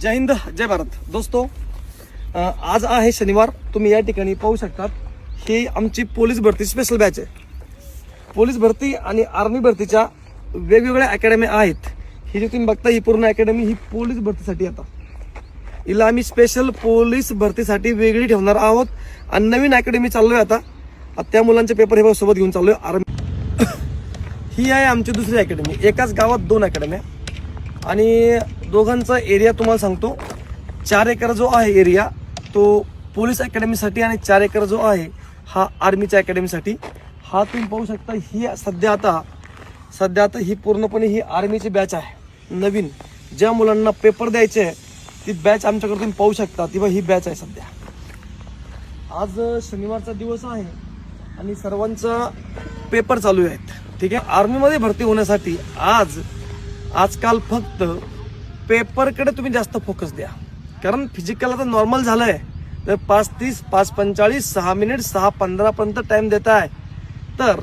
जय हिंद जय भारत दोस्तों, आज आहे शनिवार। तुम्ही या ठिकाणी पाहू शकतात, ही आमची पोलीस भरती स्पेशल बॅच आहे। पोलीस भरती आणि आर्मी भरतीच्या वेगवेगळ्या अकॅडमी आहेत। ही जी तुम्ही बघता ही पूर्ण अकॅडमी ही पोलीस भरतीसाठी आता हिला आम्ही स्पेशल पोलीस भरतीसाठी वेगळी ठेवणार आहोत। आणि नवीन अकॅडमी चाललोय आता त्या मुलांचे पेपर हे सोबत घेऊन चाललोय आर्मी। ही आहे आमची दुसरी अकॅडमी। एकाच गावात दोन अकॅडमी आणि दोघांचा एरिया तुम्हाला सांगतो। 4 एकर जो आहे एरिया तो पोलीस अकॅडमीसाठी आणि 4 एकर जो आहे हा आर्मीच्या अकॅडमीसाठी। हा तुम्ही पाहू शकता, ही सध्या आता ही पूर्णपणे ही आर्मीची बॅच आहे। नवीन ज्या मुलांना पेपर द्यायचे आहे ती बॅच आमच्याकडे तुम्ही पाहू शकता, ती ही बॅच आहे सध्या। आज शनिवारचा दिवस आहे आणि सर्वांचा पेपर चालू आहेत। ठीक आहे, आर्मीमध्ये भरती होण्यासाठी आजकाल फक्त पेपरकडे तुम्ही जास्त फोकस द्या, कारण फिजिकल आता नॉर्मल झालंय। तर 5:30, 5:45, 6 मिनिट 6:15 पर्यंत टाइम देता आहे। तर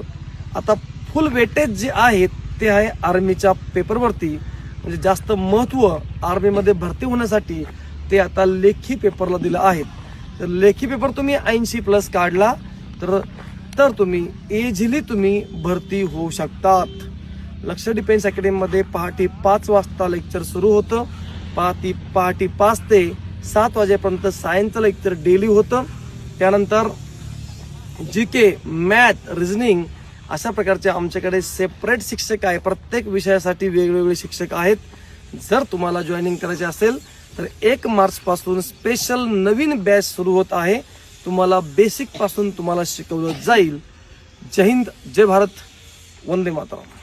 आता फुल वेटेज जे आहे ते आहे आर्मीच्या पेपरवरती। म्हणजे जास्त महत्त्व आर्मीमध्ये भरती होण्यासाठी ते आता लेखी पेपरला दिलं आहे। तर लेखी पेपर तुम्ही 80+ काढला तर तुम्ही इझिली तुम्ही भरती होऊ शकतात। लक्ष डिफेन्स अकॅडमीमध्ये पहाटे 5 वाजता लेक्चर सुरू होतं। पहाटे 5 ते 7 वाजेपर्यंत सायन्सचं लेक्चर डेली होतं। त्यानंतर GK, मॅथ, रिझनिंग अशा प्रकारचे आमच्याकडे सेपरेट शिक्षक आहे। प्रत्येक विषयासाठी वेगवेगळे शिक्षक आहेत। जर तुम्हाला जॉईनिंग करायचे असेल तर 1 मार्च पासून स्पेशल नवीन बॅच सुरू होत आहे। तुम्हाला बेसिक पासून तुम्हाला शिकवलं जाईल। जय हिंद जय भारत, वंदे मातरम।